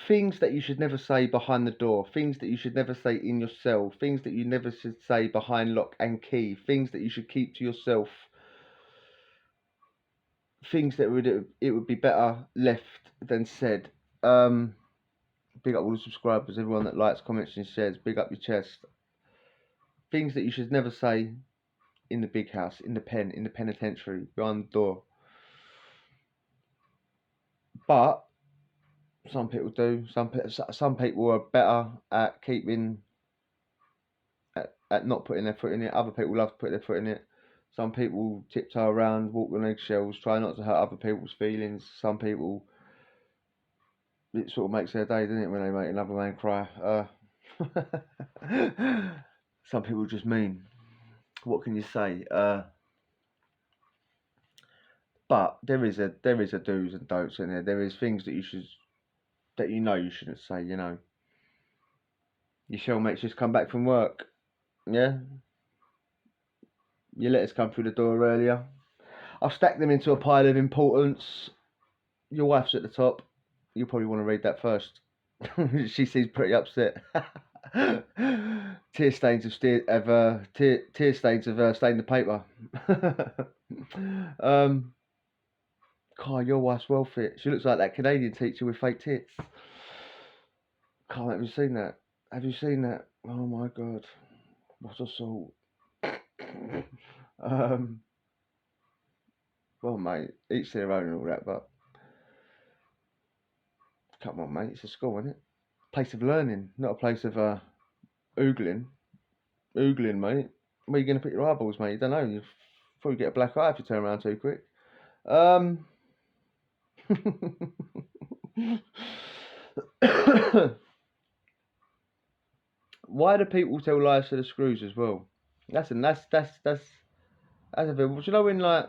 things that you should never say behind the door, things that you should never say in your cell, things that you never should say behind lock and key, things that you should keep to yourself, things that would be better left than said. Big up all the subscribers, everyone that likes, comments, and shares. Big up your chest. Things that you should never say in the big house, in the pen, in the penitentiary, behind the door. But some people do. Some people are better at keeping at not putting their foot in it. Other people love to put their foot in it. Some people tiptoe around, walk on eggshells, try not to hurt other people's feelings. Some people, it sort of makes their day, doesn't it, when they make another man cry. Some people just mean. What can you say? But there is a do's and don'ts in there. There is things that you shouldn't say. You know, your cellmates just come back from work. Yeah, your letters come through the door earlier. I've stacked them into a pile of importance. Your wife's at the top. You probably want to read that first. She seems pretty upset. Tear stains have stained the paper. God, your wife's well fit. She looks like that Canadian teacher with fake tits. God, have you seen that? Have you seen that? Oh my God, what assault! Well, mate, each their own and all that, but come on, mate, it's a school, isn't it? Place of learning, not a place of oogling. Oogling, mate. Where are you going to put your eyeballs, mate? You don't know. You probably get a black eye if you turn around too quick. Why do people tell lies to the screws as well? That's a bit. But you know when like,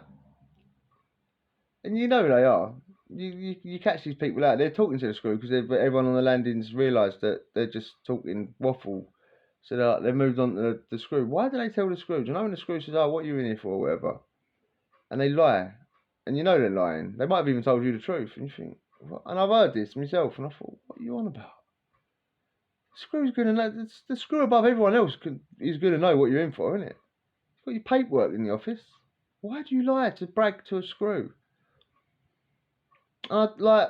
and you know they are. You catch these people out. They're talking to the screw because everyone on the landings realised that they're just talking waffle. So they moved on to the screw. Why do they tell the screw? Do you know when the screw says, "Oh, what are you in here for?" or whatever, and they lie, and you know they're lying. They might have even told you the truth, and you think, what? And I've heard this myself, and I thought, what are you on about? Screw's gonna know. The screw above everyone else is gonna know what you're in for, isn't it? You've got your paperwork in the office. Why do you lie to brag to a screw? Like,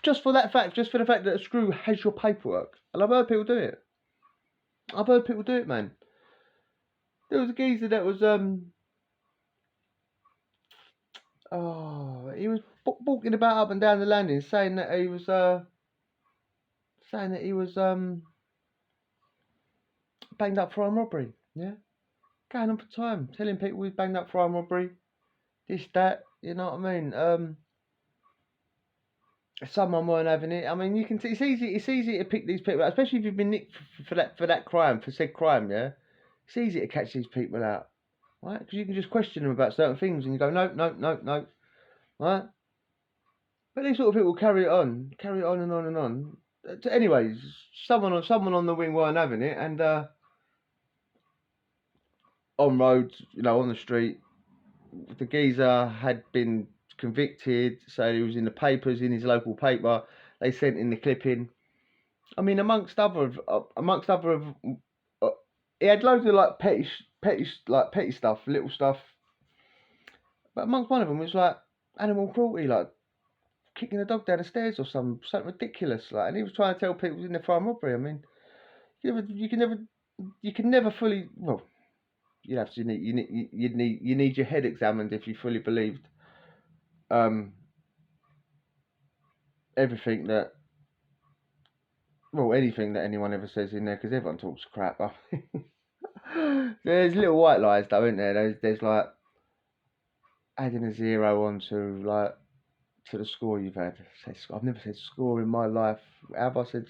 just for the fact that a screw has your paperwork. And I've heard people do it. Man. There was a geezer that was he was walking about up and down the landing, saying that he was banged up for armed robbery. Yeah, going on for time, telling people he's banged up for armed robbery. This, that, you know what I mean? Someone weren't having it. I mean, you can. It's easy to pick these people out, especially if you've been nicked for that crime, for said crime. Yeah, it's easy to catch these people out, right? Because you can just question them about certain things, and you go, no, no, no, no, right? But these sort of people carry it on, and on and on. Anyways, someone on the wing weren't having it, and on road, on the street, the geezer had been convicted, so he was in the papers, in his local paper. They sent in the clipping. I mean, amongst other he had loads of like petty stuff, little stuff. But amongst one of them was like animal cruelty, like kicking a dog down the stairs or something ridiculous, like. And he was trying to tell people he was in the for armed robbery. I mean, you can never fully. Well, you need your head examined if you fully believed everything that. Well, anything that anyone ever says in there, because everyone talks crap. There's little white lies though, isn't there? There's like adding a zero to the score you've had. I've never said score in my life. Have I said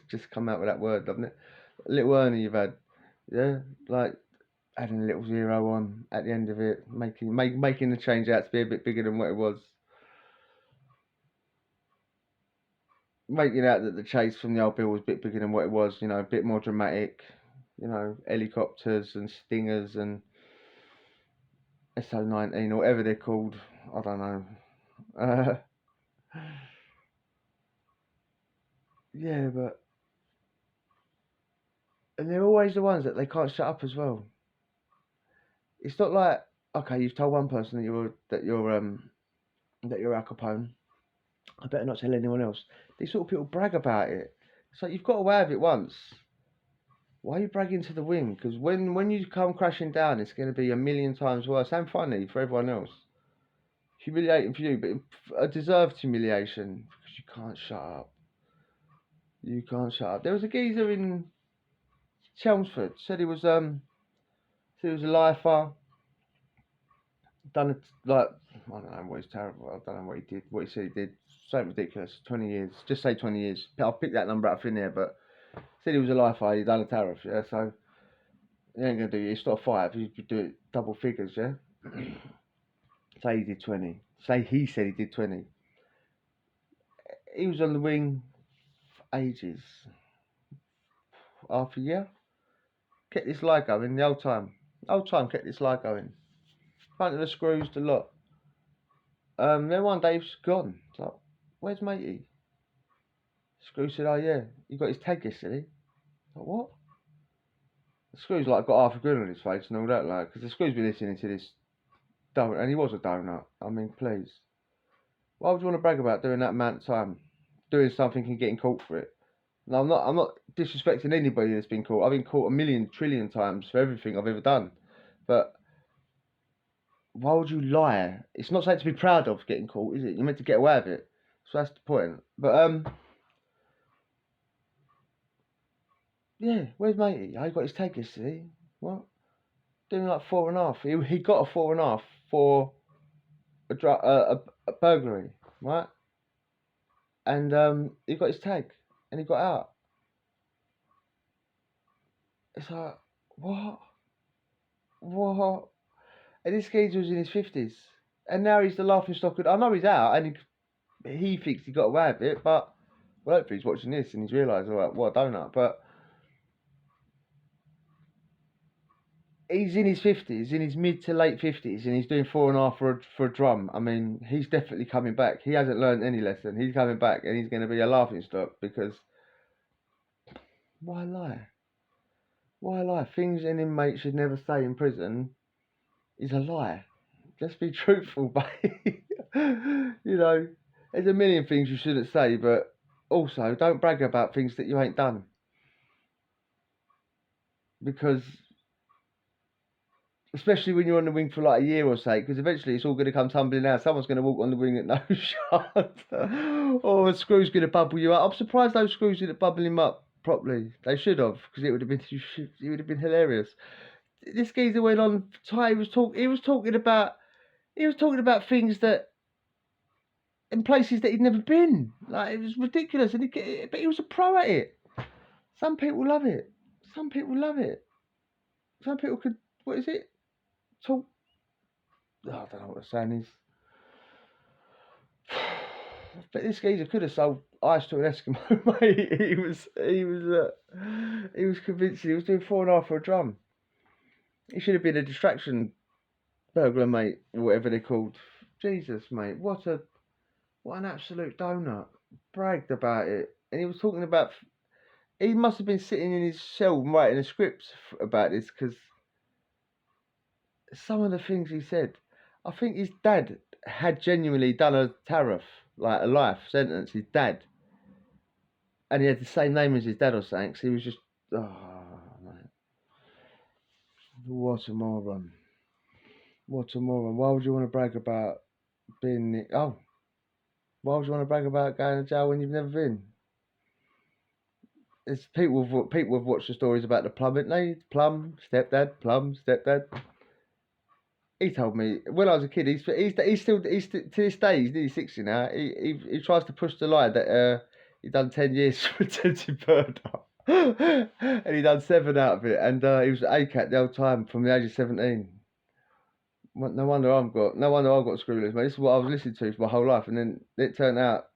just come out with that word? I've little earner you've had, yeah, like adding a little zero on at the end of it, making the change out to be a bit bigger than what it was. Making out that the chase from the old bill was a bit bigger than what it was, a bit more dramatic, helicopters and stingers and SO-19 or whatever they're called. I don't know. Yeah, but and they're always the ones that they can't shut up as well. It's not like, okay, you've told one person that you're Al Capone. I better not tell anyone else. These sort of people brag about it. It's like you've got away with it once. Why are you bragging to the wind? Because when you come crashing down, it's going to be a million times worse and funny for everyone else. Humiliating for you, but a deserved humiliation because you can't shut up. You can't shut up. There was a geezer in Chelmsford said he was a lifer. Done it like I don't know what he's terrible. I don't know what he did. What he said he did. Something ridiculous. 20 years. Just say 20 years. I'll pick that number up in there. But said he was a lifer. He done a tariff. Yeah. So he ain't gonna do it. It's not 5. He could do it double figures. Yeah. Say he did 20. Say he said he did 20. He was on the wing for ages. Half a year. Kept this lie going. The old time. Kept this lie going. Front of the screws, the lot. Then one day he's gone. It's like, where's matey? Screw said, oh yeah, he got his tag yesterday. Like, what? The Screw's like got half a grin on his face and all that, like, because the Screw's been listening to this donut, and he was a donut. I mean, please. Why would you want to brag about doing that amount of time? Doing something and getting caught for it? No, I'm not disrespecting anybody that's been caught. I've been caught a million trillion times for everything I've ever done. But why would you lie? It's not something to be proud of getting caught, is it? You're meant to get away with it. So that's the point. But yeah, where's matey? I got his tag yesterday. What? Doing like 4.5. He got a 4.5 for a burglary, right? And he got his tag and he got out. It's like, what? What? And this geezer was in his 50s. And now he's the laughing stock. I know he's out and he thinks he got away with it, but well, hopefully he's watching this and he's realised, like, what a donut. But he's in his 50s, in his mid to late 50s, and he's doing 4.5 for a drum. I mean, he's definitely coming back. He hasn't learned any lesson. He's coming back and he's going to be a laughing stock because why lie? Why lie? Things an inmate should never say in prison is a lie. Just be truthful, babe. You know, there's a million things you shouldn't say, but also don't brag about things that you ain't done. Because, especially when you're on the wing for like a year or so, because eventually it's all going to come tumbling out. Someone's going to walk on the wing at no shot. Or a screw's going to bubble you up. I'm surprised those screws didn't bubble him up properly. They should have, because it would have been hilarious. This geezer went on. He was talking about things that in places that he'd never been. Like, it was ridiculous, but he was a pro at it. Some people love it. Some people love it. Some people could. What is it? Talk. Oh, I don't know what the saying is. But this geezer could have sold ice to an Eskimo, mate. He was convinced he was doing 4.5 for a drum. He should have been a distraction burglar, mate, or whatever they're called. Jesus, mate, what an absolute donut. Bragged about it, and he was talking about. He must have been sitting in his cell writing a script about this, because some of the things he said. I think his dad had genuinely done a tariff, like a life sentence. His dad, and he had the same name as his dad or something. So he was just, oh man, what a moron! What a moron! Why would you want to brag about being? Why would you want to brag about going to jail when you've never been? It's people have watched the stories about the plum, haven't they? Plum, stepdad. He told me when I was a kid. He's still to this day. He's nearly 60 now. He tries to push the lie that he done 10 years for attempted murder, and he done 7 out of it. And he was ACAT the whole time from the age of 17. No wonder I've got screwloose, mate. This is what I was listening to for my whole life, and then it turned out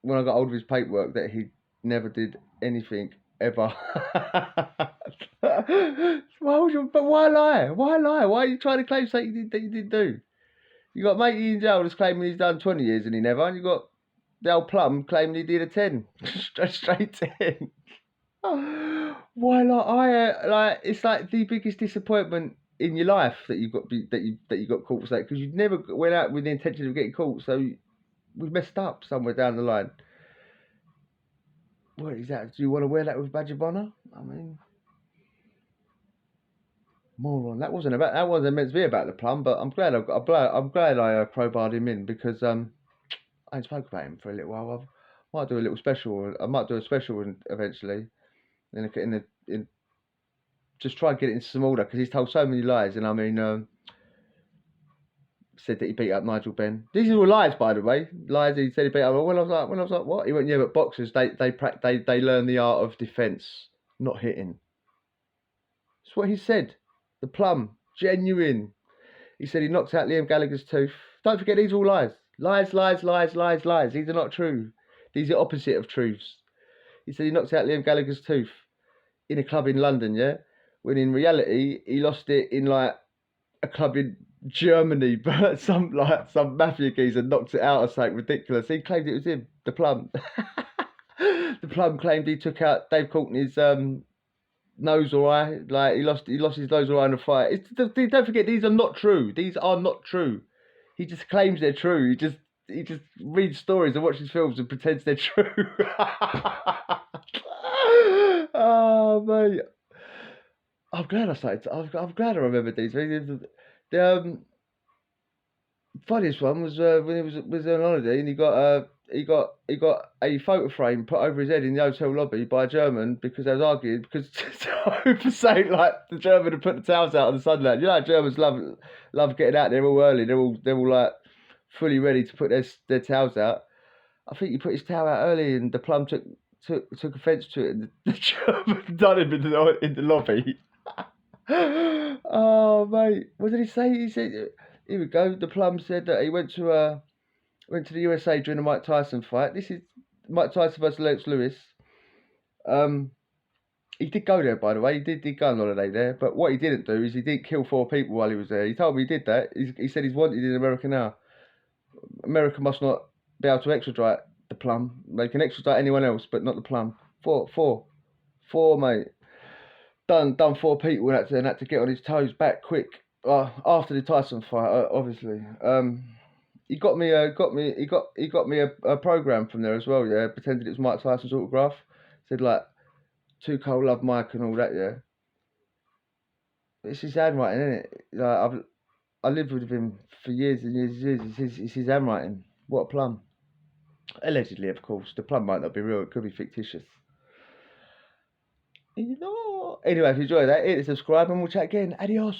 when I got hold of his paperwork that he never did anything ever. But why lie? Why lie? Why are you trying to claim something that you didn't do? You got matey in jail that's claiming he's done 20 years and he never, and you got The old Plum claimed he did a 10. straight 10. Why, like it's like the biggest disappointment in your life that you got caught for that, because you never went out with the intention of getting caught, so we've messed up somewhere down the line. What is that? Do you want to wear that with badge of honour? I mean, moron. That wasn't meant to be about the Plum, but I'm glad I crowbarred him in, because I ain't spoke about him for a little while. I might do a little special. I might do a special eventually. In just try and get it into some order, because he's told so many lies, and I mean, said that he beat up Nigel Benn. These are all lies, by the way. Lies. He said he beat up. When I was like, what? He went, yeah, but boxers they learn the art of defence, not hitting. That's what he said. The Plum, genuine. He said he knocked out Liam Gallagher's tooth. Don't forget, these are all lies. Lies, lies, lies, lies, lies. These are not true. These are opposite of truths. He said he knocked out Liam Gallagher's tooth in a club in London, yeah? When in reality, he lost it in like a club in Germany, but some mafia geezer knocked it out or something ridiculous. He claimed it was him, the Plum. The Plum claimed he took out Dave Courtney's nose or eye. Like he lost his nose or eye in a fight. Don't forget, these are not true. These are not true. He just claims they're true. He just reads stories and watches films and pretends they're true. Oh mate, I'm glad I'm glad I remembered these. The funniest one was when he was on holiday, and he got a photo frame put over his head in the hotel lobby by a German, because they was arguing, because saying like the German had put the towels out on the sunlight. You know how Germans love getting out there all early. They're all like fully ready to put their towels out. I think he put his towel out early, and the Plum took offence to it, and the German done him in the lobby. Oh mate, what did he say? He said, here we go. The Plum said that he went to the USA during the Mike Tyson fight. This is Mike Tyson versus Lennox Lewis. He did go there, by the way. He did go on holiday there. But what he didn't do is he didn't kill 4 people while he was there. He told me he did that. He said he's wanted in America now. America must not be able to extradite the Plum. They can extradite anyone else, but not the Plum. Four, mate. Done 4 people and had to get on his toes back quick. After the Tyson fight, obviously. He got me a program from there as well. Yeah, pretended it was Mike Tyson's autograph. Said like, "Too Cold, Love Mike," and all that. Yeah, it's his handwriting, isn't it? Like I lived with him for years and years and years. It's his handwriting. What a Plum. Allegedly, of course. The Plum might not be real. It could be fictitious. Anyway, if you enjoyed that, hit the subscribe and we'll chat again. Adios.